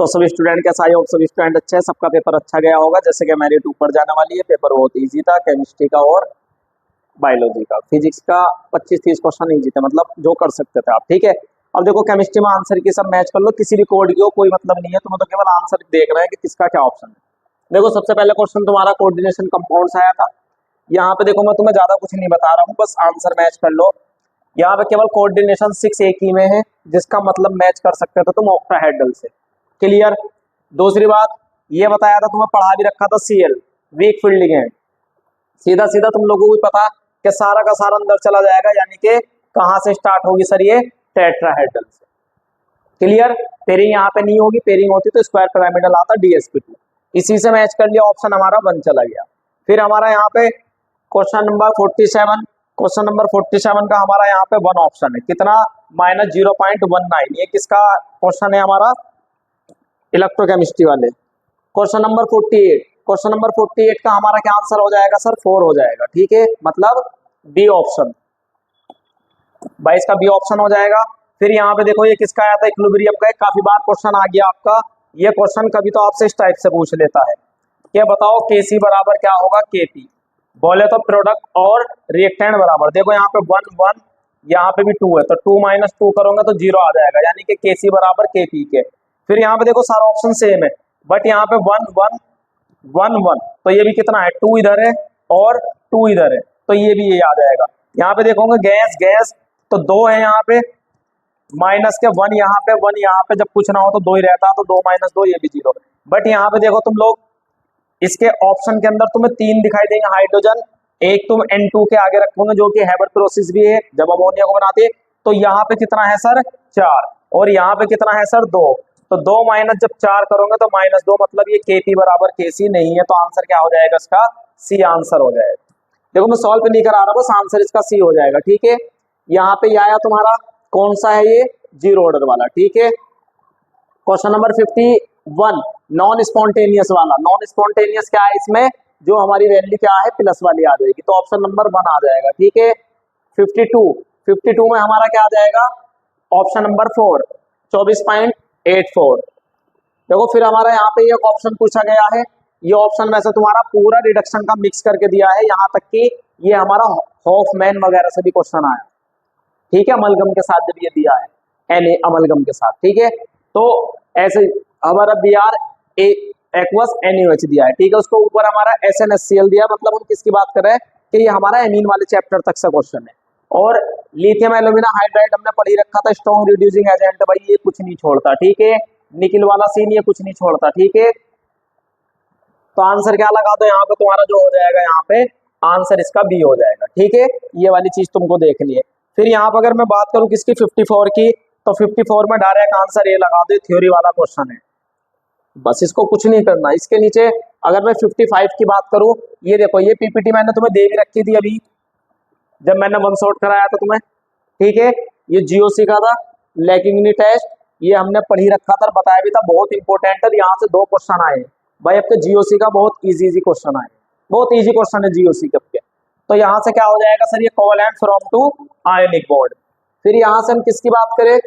तो सभी स्टूडेंट कैसा आई होप सभी स्टूडेंट अच्छे हैं, सबका पेपर अच्छा गया होगा। जैसे कि मेरिट ऊपर जाने वाली है, पेपर बहुत इजी था, केमिस्ट्री का और बायोलॉजी का। फिजिक्स का 25-30 क्वेश्चन इजी थे, मतलब जो कर सकते थे आप। ठीक है, अब देखो केमिस्ट्री में आंसर की सब मैच कर लो, किसी भी कोड की हो कोई मतलब नहीं है, तुम्हें तो केवल आंसर देख रहे हैं कि किसका क्या ऑप्शन है। देखो सबसे पहले क्वेश्चन तुम्हारा कोऑर्डिनेशन कंपाउंड्स आया था। यहाँ पे देखो मैं तुम्हें ज्यादा कुछ नहीं बता रहा हूँ, बस आंसर मैच कर लो। यहाँ पे केवल कोऑर्डिनेशन 6 एक ही में है, जिसका मतलब मैच कर सकते थे तुम ऑक्टाहेड्रल से। क्लियर। दूसरी बात ये बताया था, तुम्हें पढ़ा भी रखा था सीएल वीक फील्ड लिगेंड। सीधा सीधा तुम लोगों को भी पता कि सारा का सारा अंदर चला जाएगा, यानी कि कहां से स्टार्ट होगी सर, ये टेट्राहेड्रल से। क्लियर। पेयरिंग यहाँ पे नहीं होगी, पेयरिंग होती तो स्क्वायर पिरामिडल आता DsP2। इसी से मैच कर लिया, ऑप्शन हमारा 1 चला गया। फिर हमारा यहाँ पे क्वेश्चन नंबर 47, क्वेश्चन नंबर 47 का हमारा यहाँ पे 1 ऑप्शन है, कितना -0.19। ये किसका क्वेश्चन है हमारा, इलेक्ट्रोकेमिस्ट्री वाले। क्वेश्चन नंबर 48, क्वेश्चन नंबर 48 का हमारा क्या आंसर हो जाएगा सर, 4 हो जाएगा। ठीक है, मतलब बी ऑप्शन, 22 का बी ऑप्शन हो जाएगा। फिर यहाँ पे देखो ये किसका आया था, इक्विलिब्रियम का। काफी बार क्वेश्चन आ गया आपका ये क्वेश्चन, कभी तो आपसे इस टाइप से पूछ लेता है कि बताओ Kc बराबर क्या होगा Kp। बोले तो प्रोडक्ट और रिएक्टेंट बराबर। देखो यहाँ पे 1 1, यहाँ पे भी 2 है, तो 2 - 2 करोगे तो 0 आ जाएगा, यानी कि Kc बराबर Kp के। फिर यहाँ पे देखो सारा ऑप्शन सेम है, बट यहाँ पे 1 1 1 1, तो ये भी कितना है, 2 इधर है और 2 इधर है, तो ये भी ये आ जाएगा। यहाँ पे देखोगे गैस गैस, तो 2 है यहाँ पे, माइनस के 1 यहाँ पे 1 यहाँ पे, जब कुछ ना हो तो 2 ही रहता है, तो 2 - 2 ये भी 0। बट यहाँ पे देखो तुम लोग, इसके ऑप्शन के अंदर तुम्हें 3 दिखाई देंगे हाइड्रोजन, एक तुम N2 के आगे रखोगे जो कि हैबर प्रोसेस भी है जब अमोनिया को बनाते हैं। तो यहाँ पे कितना है सर, 4, और यहाँ पे कितना है सर, 2। तो 2 माइनस जब 4 करोगे तो -2, मतलब ये Kp बराबर Kc नहीं है, तो आंसर क्या हो जाएगा इसका, सी आंसर हो जाएगा। देखो मैं सॉल्व नहीं करा रहा, बस आंसर इसका सी हो जाएगा। ठीक है, यहाँ पे आया तुम्हारा कौन सा है, ये जीरो ऑर्डर वाला। ठीक है, क्वेश्चन नंबर 51 नॉन स्पॉन्टेनियस वाला। नॉन स्पॉन्टेनियस क्या है, इसमें जो हमारी वैल्यू क्या है प्लस वाली आ जाएगी, तो ऑप्शन नंबर 1 आ जाएगा। ठीक है, 52 में हमारा क्या आ जाएगा, ऑप्शन नंबर 4 24.84। देखो फिर हमारा यहाँ पे एक ऑप्शन पूछा गया है, ये ऑप्शन वैसे तुम्हारा पूरा रिडक्शन का मिक्स करके दिया है, यहाँ तक कि ये हमारा हॉफमैन वगैरह से भी क्वेश्चन आया। ठीक है, अमलगम के साथ जब ये दिया है, Na अमलगम के साथ। ठीक है, तो ऐसे हमारा Br एक्वस NaOH दिया है। ठीक है, उसको ऊपर हमारा SnHCl दिया, मतलब हम किसकी बात कर रहे हैं कि ये हमारा एमीन वाले चैप्टर तक से क्वेश्चन है। और लिथियम एल्यूमिना हाइड्राइड हमने पढ़ ही रखा था, स्ट्रॉन्ग रिड्यूसिंग एजेंट, भाई ये कुछ नहीं छोड़ता। ठीक है, निकिल वाला सीन ये कुछ नहीं छोड़ता। ठीक है, तो आंसर क्या लगा दो यहाँ पे, तुम्हारा जो हो जाएगा यहाँ पे आंसर इसका बी हो जाएगा। ठीक है, ये वाली चीज तुमको देखनी है। फिर यहाँ पर अगर मैं बात करूं किसकी, 54 की, तो 54 में डायरेक्ट आंसर ये लगा दो, थ्योरी वाला क्वेश्चन है, बस इसको कुछ नहीं करना। इसके नीचे अगर मैं 55 की बात करूं, ये देखो ये पीपीटी मैंने तुम्हें दे भी रखी थी अभी जब मैंने 1 शॉट कराया था तुम्हें। ठीक है, ये GOC का था, लैकिंगनी टेस्ट, ये हमने पढ़ी रखा था, बताया भी था, बहुत इंपॉर्टेंट है। यहाँ से 2 क्वेश्चन आए भाई आपके GOC का, बहुत इजी क्वेश्चन आए, बहुत इजी क्वेश्चन है GOC के। तो यहाँ से क्या हो जाएगा सर, ये covalent from to ionic bond. फिर यहाँ से हम किसकी बात करें,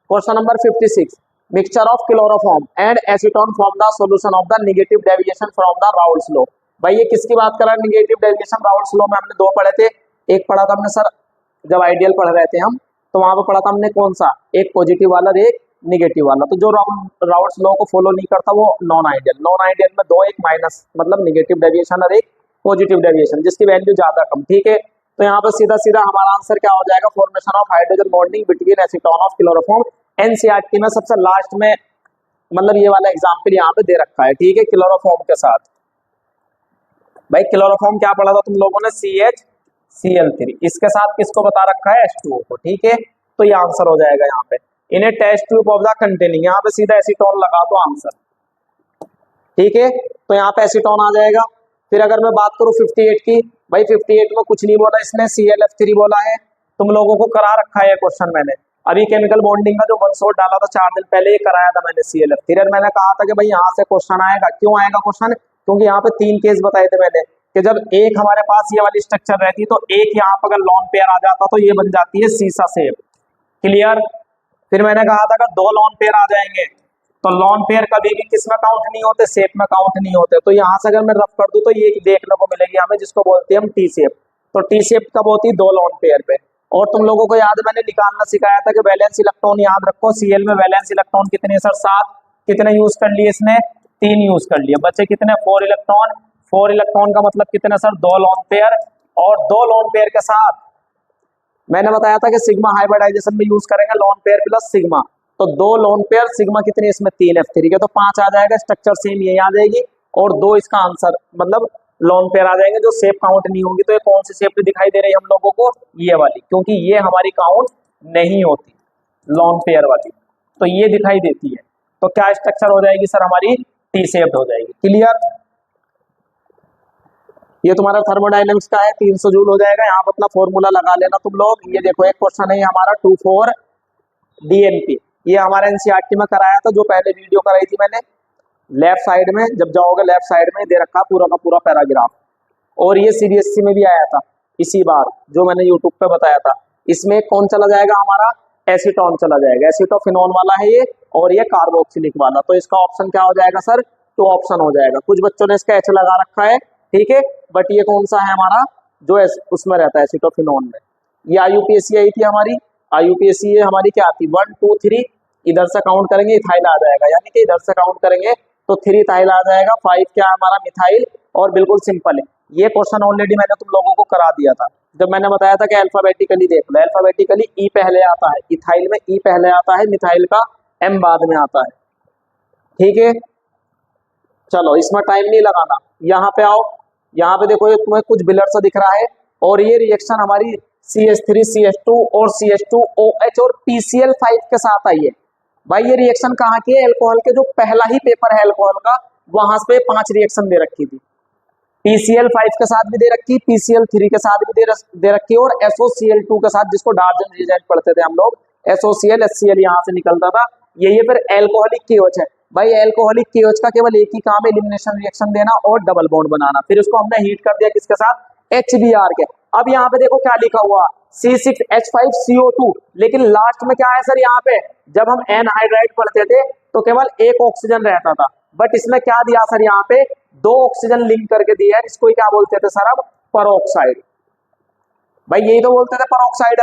question number 56 mixture of chloroform and acetone from the solution of the negative deviation from the Raoult's law. भाई ये किसकी बात कर रहा है, नेगेटिव डेविएशन राउल्स लॉ में हमने 2 पढ़े थे। एक पढ़ा था हमने सर जब आइडियल पढ़ रहे थे हम, तो वहां पर पढ़ा था हमने कौन सा, एक पॉजिटिव वाला एक निगेटिव वाला। तो जो राउल्स लॉ को फॉलो नहीं करता वो नॉन आइडियल। नॉन आइडियल में 2 एक माइनस, मतलब निगेटिव डेविएशन और एक पॉजिटिव डेविएशन, जिसकी वैल्यू ज्यादा कम। ठीक है, तो यहाँ पर सीधा सीधा हमारा आंसर क्या हो जाएगा, formation of hydrogen bonding between acetone of chloroform. NCERT में सबसे लास्ट में मतलब ये वाला एग्जाम्पल यहाँ पे दे रखा है। ठीक है, क्लोरोफॉर्म के साथ। भाई क्लोरोफॉर्म क्या पढ़ा था तुम लोगों ने, CHCl3, इसके साथ किसको बता रखा है, H2O को। ठीक है, तो ये आंसर हो जाएगा यहाँ पे, इन्हें test tube of the containing, यहाँ पे सीधा एसीटोन लगा दो आंसर। ठीक है, तो यहाँ पे एसीटोन आ जाएगा। फिर अगर मैं बात करूं 58 की, भाई 58 में कुछ नहीं बोला इसने, ClF3 बोला है। तुम लोगों को करा रखा है क्वेश्चन मैंने, अभी केमिकल बॉन्डिंग का जो 1 शॉट डाला था 4 दिन पहले, ये कराया था मैंने ClF3। मैंने कहा था कि भाई यहाँ से क्वेश्चन आएगा, क्यों आएगा क्वेश्चन, क्योंकि यहाँ पे 3 केस बताए थे मैंने कि जब एक हमारे पास ये वाली स्ट्रक्चर रहती तो एक यहाँ पर अगर लॉन पेयर आ जाता तो ये बन जाती है सीसा शेप। क्लियर। फिर मैंने कहा था अगर 2 लॉन पेयर आ जाएंगे तो लॉन पेयर कभी भी किस में काउंट नहीं होते, शेप में काउंट नहीं होते। तो यहाँ से अगर मैं रफ कर दूं तो ये देखने को मिलेगी हमें, जिसको बोलते हैं हम टी शेप। तो टी शेप कब होती है, दो लॉन पेयर पे। और तुम लोगों को याद, मैंने निकालना सिखाया था कि वैलेंस इलेक्ट्रॉन याद रखो, सीएल में वैलेंस इलेक्ट्रॉन कितने सर, 7। कितने यूज कर लिए इसने, 3 यूज कर लिए, बचे कितने, 4 इलेक्ट्रॉन। 4 इलेक्ट्रॉन का मतलब कितने सर, 2 लॉन पेयर। और 2 लॉन पेयर के साथ मैंने बताया था कि सिग्मा हाइब्रिडाइजेशन में यूज करेंगे लॉन पेयर प्लस सिग्मा। तो 2 लॉन पेयर, सिग्मा कितनी इसमें 3 F3 के, तो 5 आ जाएगा। स्ट्रक्चर सेम यही आ जाएगी। और 2 इसका आंसर मतलब लॉन पेयर आ जाएंगे जो शेप काउंट नहीं होंगी। तो ये कौन सी शेप दिखाई दे रही है हम लोगों को, ये वाली, क्योंकि ये हमारी काउंट नहीं होती लॉन पेयर वाली, तो ये दिखाई देती है। तो क्या स्ट्रक्चर हो जाएगी सर, हमारी टी शेप्ड हो जाएगी। क्लियर। ये तुम्हारा थर्मोडायनेमिक्स का है, 300 जूल हो जाएगा। यहाँ पर अपना फॉर्मूला लगा लेना तुम लोग। ये देखो एक क्वेश्चन है हमारा 24 DNP, ये हमारा एनसीईआरटी में कराया था, जो पहले वीडियो कराई थी मैंने। लेफ्ट साइड में जब जाओगे, लेफ्ट साइड में दे रखा पूरा का पूरा पैराग्राफ। और ये सीबीएसई में भी आया था इसी बार, जो मैंने यूट्यूब पे बताया था। इसमें कौन चला जाएगा हमारा, एसीटोन चला जाएगा। एसीटोफिनोन वाला है ये, और ये कार्बोक्सिलिक वाला। तो इसका ऑप्शन क्या हो जाएगा सर, तो ऑप्शन हो जाएगा। कुछ बच्चों ने इसका एच लगा रखा है, ठीक है, बट ये कौन सा है हमारा, जो उसमें रहता है एसीटोफिनोन में। ये आईयूपीएससी आई थी हमारी, आईयूपीएससी हमारी क्या आती, 1 2 3, इधर से काउंट करेंगे इथाइल आ जाएगा, यानी कि इधर से काउंट करेंगे तो 3 इथाइल आ जाएगा, 5 क्या है हमारा मिथाइल। और बिल्कुल सिंपल है ये क्वेश्चन, ऑलरेडी मैंने तुम लोगों को करा दिया था जब मैंने बताया था कि अल्फाबेटिकली देख लो। अल्फाबेटिकली ई पहले आता है, इथाइल में ई पहले आता है, मिथाइल का एम बाद में आता है, ठीक है। चलो इसमें टाइम नहीं लगाना, यहाँ पे आओ। यहाँ पे देखो ये तुम्हें कुछ बिलर सा दिख रहा है, और ये रिएक्शन हमारी CH3 CH2 और CH2OH और PCl5 के साथ आई है। भाई ये रिएक्शन कहाँ की है, एल्कोहल के जो पहला ही पेपर है एल्कोहल का, वहां पे 5 रिएक्शन दे रखी थी। PCl5 के साथ भी दे रखी, PCl3 के साथ भी दे रखी, और SOCl2 के साथ, जिसको डार्जन रिएजेंट पढ़ते थे हम लोग, SOCl HCl यहाँ से निकलता था। ये फिर एल्कोहलिक KOH है। भाई एल्कोहलिक KOH का केवल एक ही काम है, एलिमिनेशन रिएक्शन देना और डबल बॉन्ड बनाना। फिर उसको हमने हीट कर दिया किसके साथ, HBr के। अब यहाँ पे देखो क्या लिखा हुआ, C6H5CO2, लेकिन लास्ट में क्या है सर, यहाँ पे जब हम एनहाइड्राइड पढ़ते थे तो केवल एक ऑक्सीजन रहता था, बट इसमें क्या दिया सर, यहाँ पे 2 ऑक्सीजन लिंक करके दिया है, इसको क्या बोलते थे सर, अब परोक्साइड। भाई यही तो बोलते थे परोक्साइड।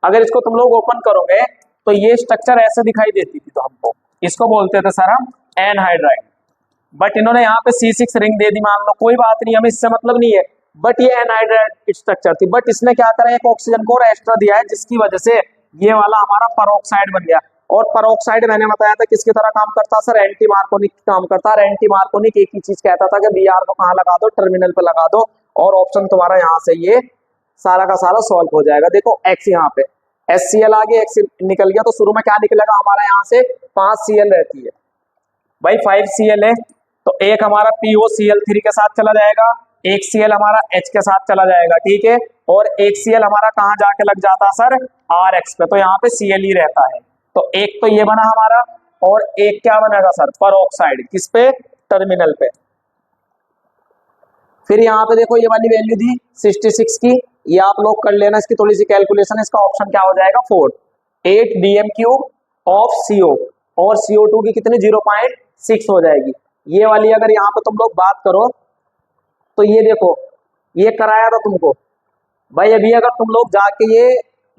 अगर इसको तुम लोग ओपन करोगे तो ये स्ट्रक्चर ऐसे दिखाई देती थी, तो हमको इसको बोलते थे सर हम एनहाइड्राइड। बट इन्होंने यहाँ पे C6 रिंग दे दी, मान लो, कोई बात नहीं, हमें इससे मतलब नहीं है, बट ये एनहाइड्राइड स्ट्रक्चर थी। बट इसने क्या करा, एक ऑक्सीजन को और एक्स्ट्रा दिया है, जिसकी वजह से ये वाला हमारा परोक्साइड बन गया। और परोक्साइड मैंने बताया था किसकी तरह काम करता सर, एंटी मार्कोनिक काम करता है। एंटी मार्कोनिक एक ही चीज कहता था कि Br को कहाँ लगा दो, टर्मिनल पे लगा दो, और ऑप्शन तुम्हारा यहाँ से ये सारा का सारा सॉल्व हो जाएगा। देखो X यहाँ पे HCl आगे X निकल गया, तो शुरू में क्या निकलेगा हमारा, यहाँ से 5 Cl रहती है, भाई 5 Cl है, तो एक हमारा POCl3 के साथ चला जाएगा, एक Cl हमारा H के साथ चला जाएगा, ठीक है। और एक Cl हमारा कहाँ जाके लग जाता है सर, RX पे, तो यहाँ पे Cl ही रहता है। तो एक तो ये बना हमारा, और एक क्या बनेगा सर, परोक्साइड, किस पे, टर्मिनल पे। फिर यहाँ पे देखो ये वाली वैल्यू दी 66 की, ये आप लोग कर लेना इसकी थोड़ी सी कैलकुलेशन। इसका ऑप्शन क्या हो जाएगा, 4 8 dm³ ऑफ CO, और CO2 की कितनी 0.6 हो जाएगी। ये वाली अगर यहाँ पे तुम लोग बात करो तो ये देखो, ये कराया था तुमको भाई। अभी अगर तुम लोग जाके ये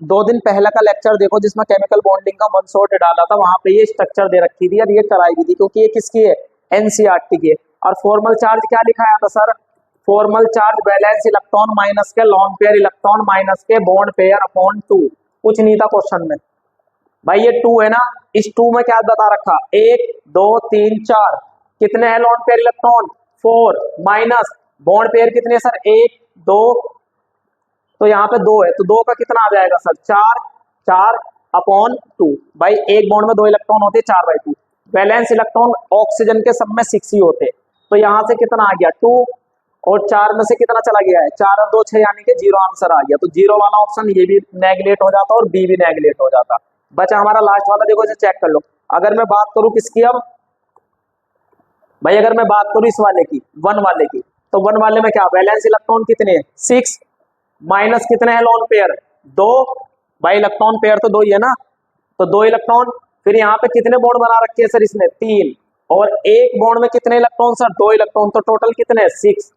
2 दिन पहले का लेक्चर देखो, जिसमें केमिकल बॉन्डिंग का 1 शॉट डाला था, वहां पे ये स्ट्रक्चर दे रखी थी और ये कराई भी थी, क्योंकि ये किसकी है, एनसीईआरटी की है। और फॉर्मल चार्ज क्या लिखाया था sir, formal charge valence electron minus के लॉन पेयर इलेक्ट्रॉन माइनस के बॉन्ड पेयर अपॉन 2, कुछ नहीं था क्वेश्चन में। भाई ये 2 है ना, इस 2 में क्या बता रखा, 1 2 3 4, कितने हैं lone pair electron, 4, minus bond pair कितने सर, 1 2, तो यहाँ पे 2 है, तो 2 का कितना आ जाएगा सर, 4 4 अपॉन 2। भाई एक बॉन्ड में 2 इलेक्ट्रॉन होते हैं, 4/2। वैलेंस इलेक्ट्रॉन ऑक्सीजन के सब में 6 ही होते, तो यहाँ से कितना आ गया 2, और 4 में से कितना चला गया है, 4 और 2 6, यानी कि 0 आंसर आ गया। तो 0 वाला ऑप्शन ये भी नेगलेक्ट हो जाता और बी भी नेगलेक्ट हो जाता। बचा हमारा लास्ट वाला, देखो इसे चेक कर लो। अगर मैं बात करूं किसकी, अब भाई अगर मैं बात करूं इस वाले की, 1 वाले की, तो 1 वाले में क्या, वैलेंस इलेक्ट्रॉन कितने हैं 6, माइनस कितने हैं लॉन पेयर 2, भाई इलेक्ट्रॉन पेयर तो 2 ही है ना, तो 2 इलेक्ट्रॉन, फिर यहाँ पे कितने बॉन्ड बना रखे हैं सर इसने, 3, और एक बॉन्ड में कितने इलेक्ट्रॉन सर, 2 इलेक्ट्रॉन, तो टोटल कितने, 6,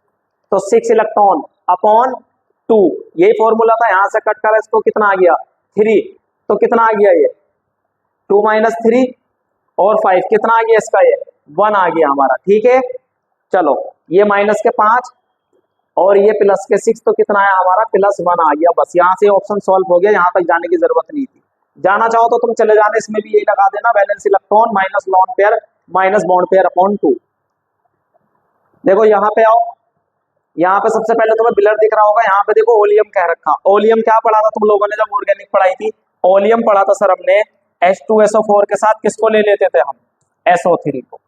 तो 6 इलेक्ट्रॉन अपॉन 2, यही फॉर्मूला था, यहां से कट कर इसको कितना आ गया 3, तो कितना आ गया ये 2 माइनस 3 और 5 कितना आ गया इसका, ये 1 आ गया हमारा। ठीक है, चलो ये माइनस के 5 और ये प्लस के 6, तो कितना आया हमारा +1 आ गया। बस यहाँ से ऑप्शन सॉल्व हो गया, यहाँ तक जाने की जरूरत नहीं थी। जाना चाहो तो तुम चले जाना, इसमें भी यही लगा देना, valence electron minus lone pair minus bond pair upon 2। देखो यहाँ पे आओ, यहाँ पे सबसे पहले तुम्हें बिलर दिख रहा होगा, यहाँ पे देखो ओलियम कह रखा। ओलियम क्या पढ़ा था तुम लोगों ने जब ऑर्गेनिक पढ़ाई थी, ओलियम पढ़ा था सर हमने H2SO4 के साथ किसको ले लेते थे हम, SO3 को,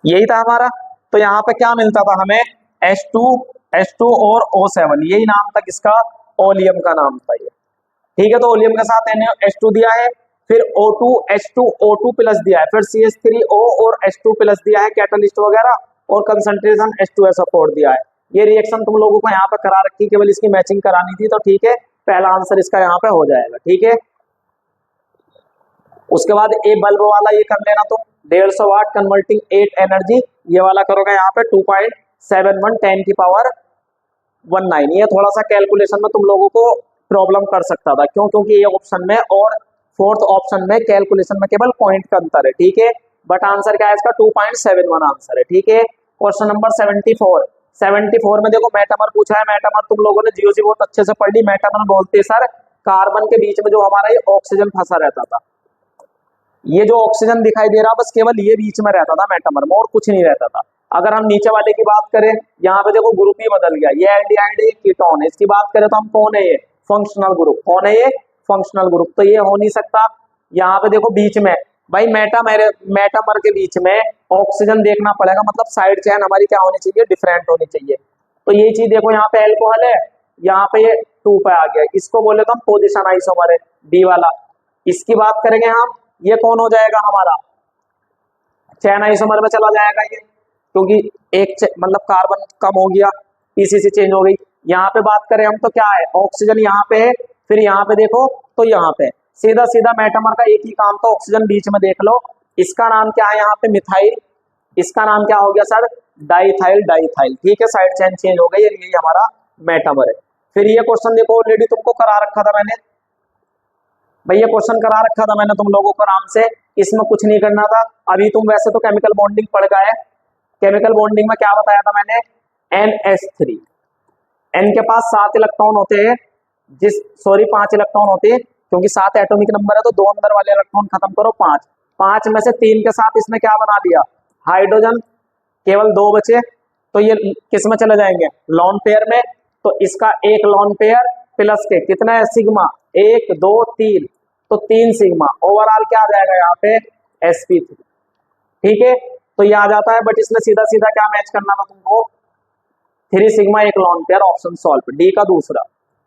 यही था हमारा। तो यहाँ पे क्या मिलता था हमें, H2 और O7, यही नाम था किसका, ओलियम का नाम था ये। ठीक है, तो ओलियम के साथ H2 दिया है, फिर O2 H2 O2 प्लस दिया है, फिर CH3O और H2 प्लस दिया है, कैटलिस्ट वगैरह, और कंसंट्रेशन H2SO4 दिया है। ये रिएक्शन तुम लोगों को यहाँ पे करा रखी, केवल इसकी मैचिंग करानी थी, तो ठीक है, पहला आंसर इसका यहाँ पे हो जाएगा। ठीक है, उसके बाद ए बल्ब वाला ये कर लेना, तो 150 वाट कन्वर्टिंग 8 एनर्जी, ये वाला करोगे यहाँ पे 2.71 10 की पावर 19। ये थोड़ा सा कैलकुलेशन में तुम लोगों को प्रॉब्लम कर सकता था, क्यों, क्योंकि ये ऑप्शन में और फोर्थ ऑप्शन में कैलकुलेशन में केवल पॉइंट का अंतर है। ठीक है, बट आंसर क्या है इसका, 2.71 आंसर है। ठीक है, क्वेश्चन नंबर 74 में देखो मेटामर पूछा है। मेटामर तुम लोगों ने जीओसी बहुत अच्छे से पढ़ ली। मेटामर बोलते हैं सर कार्बन के बीच में जो हमारा ये ऑक्सीजन फंसा रहता था, ये जो ऑक्सीजन दिखाई दे रहा बस केवल ये बीच में रहता था मेटामर में, और कुछ नहीं रहता था। अगर हम नीचे वाले की बात करें, यहाँ पे देखो ग्रुप ही बदल गया, ये एल्डिहाइड है, कीटोन है। इसकी बात करें तो हम कौन है, ये फंक्शनल ग्रुप, कौन है ये फंक्शनल ग्रुप, तो ये हो नहीं सकता। यहाँ पे देखो बीच में भाई मेटामर के बीच में ऑक्सीजन देखना पड़ेगा, मतलब साइड चेन हमारी क्या होनी चाहिए, डिफरेंट होनी चाहिए। तो ये चीज देखो, यहाँ पे एल्कोहल है, यहाँ पे ये 2 पे आ गया, इसको बोले तो हम पोजिशन आइसोमर है, डी वाला। इसकी बात करेंगे हम, ये कौन हो जाएगा हमारा, चैन आइसोमर में चला जाएगा ये, क्योंकि एक मतलब कार्बन कम हो गया, पीसीसी चेंज हो गई। यहाँ पे बात करें हम तो क्या है, ऑक्सीजन यहाँ पे है, फिर यहाँ पे देखो तो यहाँ पे सीधा सीधा मेटामर का एक ही काम था, ऑक्सीजन बीच में देख लो। इसका नाम क्या है यहाँ पे, मिथाइल, इसका नाम क्या हो गया सर, डाइथाइल। ठीक है, साइड चेन चेंज हो गई, यही हमारा मेटामर है। फिर ये क्वेश्चन देखो ऑलरेडी तुमको करा रखा था मैंने, भैया क्वेश्चन करा रखा था मैंने तुम लोगों को आराम से, इसमें कुछ नहीं करना था। अभी तुम वैसे तो केमिकल बॉन्डिंग पढ़ गए, केमिकल बॉन्डिंग में क्या बताया था मैंने, NH3, N के पास 7 इलेक्ट्रॉन होते हैं, 5 इलेक्ट्रॉन होते हैं, क्योंकि 7 एटॉमिक नंबर है, तो 2 अंदर वाले इलेक्ट्रॉन खत्म करो, 5 में से 3 के साथ इसने क्या बना दिया, हाइड्रोजन, केवल 2 बचे, तो ये किस में चले जाएंगे, लॉन पेयर में। तो इसका एक लॉन पेयर प्लस के कितना है, सिग्मा, 1 2 3, तो 3 सिग्मा, ओवरऑल क्या आ जाएगा यहाँ पे sp3। ठीक है, तो ये आ जाता है, बट इसमें सीधा सीधा क्या मैच करना था तुमको, 3 सिग्मा एक lone pair, option solve, D का दूसरा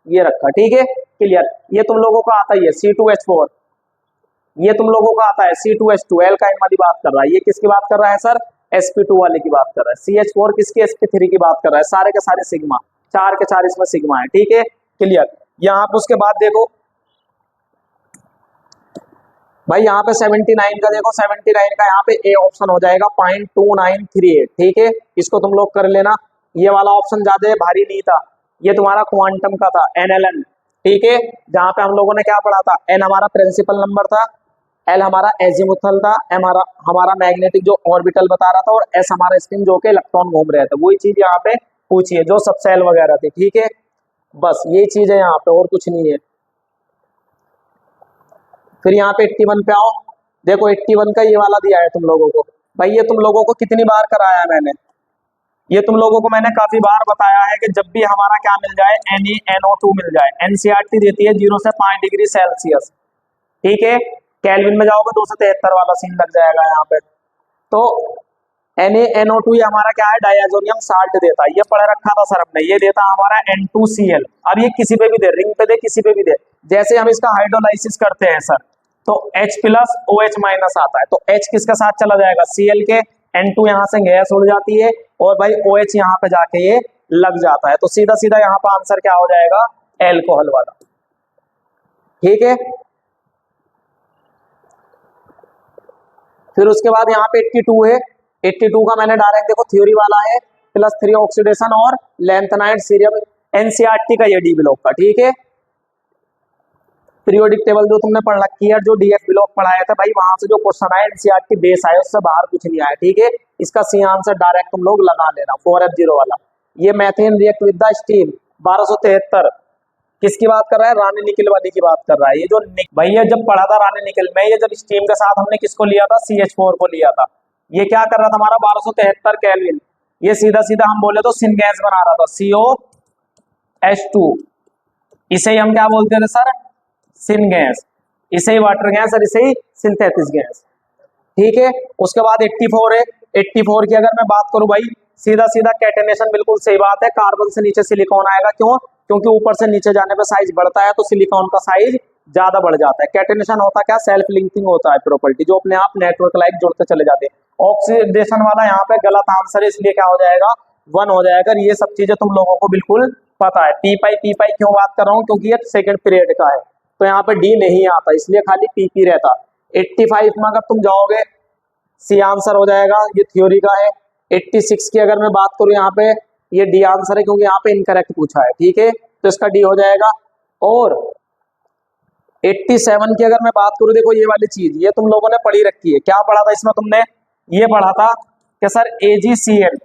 ये रखा। ठीक है, क्लियर। ये तुम लोगों को आता ही है C2H4, ये तुम लोगों को आता है C2H2, एल्काइन वाली बात कर रहा है। ये किसकी बात कर रहा है सर, sp2 वाले की बात कर रहा है। CH4 किसकी, sp3 की बात कर रहा है। सारे के सारे सिग्मा, 4 के 4 इसमें सिग्मा है। ठीक है, क्लियर। यहाँ पे उसके बाद देखो भाई, यहाँ पे 79 का देखो, 79 का यहाँ पे ए ऑप्शन हो जाएगा 0.2938। ठीक है, इसको तुम लोग कर लेना। ये वाला ऑप्शन ज्यादा भारी नहीं था, ये तुम्हारा क्वांटम का था, NLN। ठीक है, जहाँ पे हम लोगों ने क्या पढ़ा था, N हमारा प्रिंसिपल नंबर था, L हमारा एजीमुथल था, M हमारा मैग्नेटिक जो ऑर्बिटल बता रहा था, और S हमारा स्पिन जो के इलेक्ट्रॉन घूम रहे थे। वही चीज यहाँ पे पूछी है जो सब सेल वगैरह थी। ठीक है, बस ये चीज है यहाँ पे, और कुछ नहीं है। फिर यहाँ पे 81 पे आओ, देखो 81 का ये वाला दिया है तुम लोगों को। भाई ये तुम लोगों को कितनी बार कराया है मैंने, ये तुम लोगों को मैंने काफी बार बताया है कि जब भी हमारा क्या मिल जाए, NeNO2 मिल जाए, NCERT देती है 0 से 5 डिग्री सेल्सियस। ठीक है, केल्विन में जाओगे 273 वाला सीन लग जाएगा यहाँ पे। तो NaNO2 ये हमारा क्या है, डायजोनियम साल्ट देता है, ये पढ़ रखा था सर हमने। ये देता हमारा N2Cl। अब ये किसी पे भी दे, रिंग पे दे, किसी पे भी दे। जैसे हम इसका हाइड्रोलाइसिस करते हैं सर, तो H प्लस OH माइनस आता है, तो H किसके साथ चला जाएगा, Cl के, N2 यहाँ से गैस उड़ जाती है, और भाई OH यहाँ पे जाके ये लग जाता है। तो सीधा सीधा यहाँ पर आंसर क्या हो जाएगा, एल्कोहल वाला। ठीक है, फिर उसके बाद यहाँ पे 82 है, 82 का मैंने डायरेक्ट देखो थ्योरी वाला है, +3 ऑक्सीडेशन और लैंथेनाइड सीरियम, एनसीईआरटी का ये डी ब्लॉक का, ठीक है। पीरियोडिक टेबल जो तुमने पढ़ रखी है, जो डीएफ ब्लॉक पढ़ाया था भाई, वहां से जो क्वेश्चन आया एनसीईआरटी बेस आया, उससे बाहर कुछ नहीं आया, ठीक है। इसका सी आंसर डायरेक्ट तुम लोग लगा लेना, 4F0 वाला। ये methane react with the steam 1273 किसकी बात कर रहा है, रानी निकिल वाली की बात कर रहा है। ये जो भैया जब पढ़ा था रानी निकिल में, ये जब स्टीम के साथ हमने किसको लिया था, CH4 को लिया था। ये क्या कर रहा था हमारा 1273 केल्विन, ये सीधा सीधा हम बोले तो सिन गैस बना रहा था, COH2। इसे ही हम क्या बोलते थे सर, सिन गैस, इसे ही वाटर गैस और इसे ही सिंथेटिक गैस, ठीक है। उसके बाद 84 है, 84 की अगर मैं बात करूं भाई, सीधा सीधा कैटेनेशन, बिल्कुल सही बात है, कार्बन से नीचे सिलिकॉन आएगा, क्यों, क्योंकि ऊपर से नीचे जाने पे साइज बढ़ता है, तो सिलिकॉन का साइज ज्यादा बढ़ जाता है। कैटेनेशन होता क्या, सेल्फ लिंकिंग होता है प्रॉपर्टी, जो अपने आप नेटवर्क लाइक जुड़ते चले जाते हैं। ऑक्सीडेशन वाला यहाँ पे गलत आंसर है, इसलिए क्या हो जाएगा, 1 हो जाएगा। ये सब चीजें तुम लोगों को बिल्कुल पता है। पी पाई क्यों बात कर रहा हूँ, क्योंकि ये सेकंड पीरियड का है, तो यहाँ पे डी नहीं आता, इसलिए खाली पी रहता। 85 में अगर तुम जाओगे, सी आंसर हो जाएगा, ये थ्योरी का है। 86 की अगर मैं बात करूं, यहाँ पे ये डी आंसर है, क्योंकि यहाँ पे इनकरेक्ट पूछा है, ठीक है, तो इसका डी हो जाएगा। और 87 की अगर मैं बात करूं, देखो ये वाली चीज ये तुम लोगों ने पढ़ी रखी है, क्या पढ़ा था इसमें तुमने, ये पढ़ा था कि सर AgCl,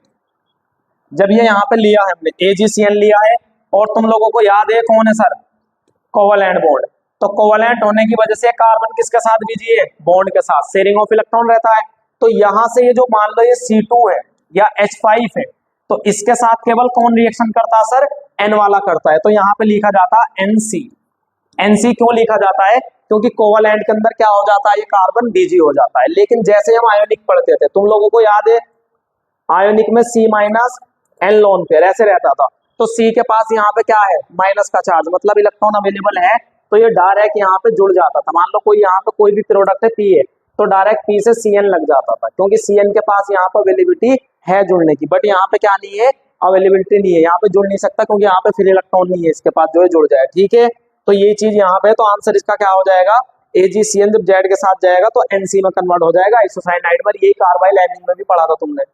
जब ये यहाँ पे लिया है हमने AgCl लिया है, और तुम लोगों को याद है कौन है सर, कोवलेंट बॉन्ड। तो कोवलेंट होने की वजह से कार्बन किसके साथ बिजी है, बॉन्ड के साथ, शेयरिंग ऑफ इलेक्ट्रॉन रहता है। तो यहां से ये जो मान लो ये C2 है या H5 है, तो इसके साथ केवल कौन रिएक्शन करता है सर, N वाला करता है, तो यहाँ पे लिखा जाता है NC। NC क्यों लिखा जाता है, क्योंकि कोवलेंट के अंदर क्या हो जाता है, ये कार्बन बिजी हो जाता है। लेकिन जैसे हम आयोनिक पढ़ते थे, तुम लोगों को याद है आयोनिक में C- N लोन पेयर ऐसे रहता था, तो C के पास यहाँ पे क्या है, माइनस का चार्ज, मतलब इलेक्ट्रॉन अवेलेबल है, तो ये डायरेक्ट यहाँ पे जुड़ जाता था। मान लो कोई यहाँ पे कोई भी प्रोडक्ट है P है, तो डायरेक्ट P से Cn लग जाता था, क्योंकि Cn के पास यहाँ पे अवेलेबिलिटी है जुड़ने की, बट यहाँ पे क्या नहीं है, अवेलेबिलिटी नहीं है, यहाँ पे जुड़ नहीं सकता, क्योंकि यहाँ पे फिर इलेक्ट्रॉन नहीं है इसके पास जो है जुड़ जाए, ठीक है। तो ये चीज यहाँ पे, तो आंसर इसका क्या हो जाएगा, AgCl जब Z के साथ जाएगा तो NC में कन्वर्ट हो जाएगा, आइसोसाइनाइड पर। यही कार्बाइल एमिन में भी पढ़ा था तुमने।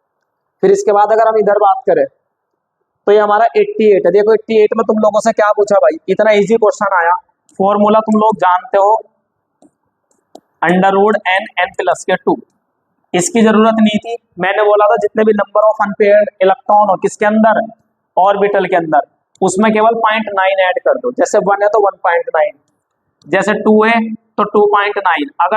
फिर इसके बाद अगर हम इधर बात करें, तो ये हमारा 88 है। देखो 88 में तुम लोगों से क्या पूछा भाई, इतना इजी क्वेश्चन आया, फॉर्मूला तुम लोग जानते हो, √n(n+2), इसकी जरूरत नहीं थी। मैंने बोला था जितने भी नंबर ऑफ अनपेयर्ड इलेक्ट्रॉन हो किसके अंदर, ऑर्बिटल के अंदर, उसमें केवल 0.9 ऐड कर दो। जैसे 1 है तो 1.9, जैसे 2 है तो 2.9, अगर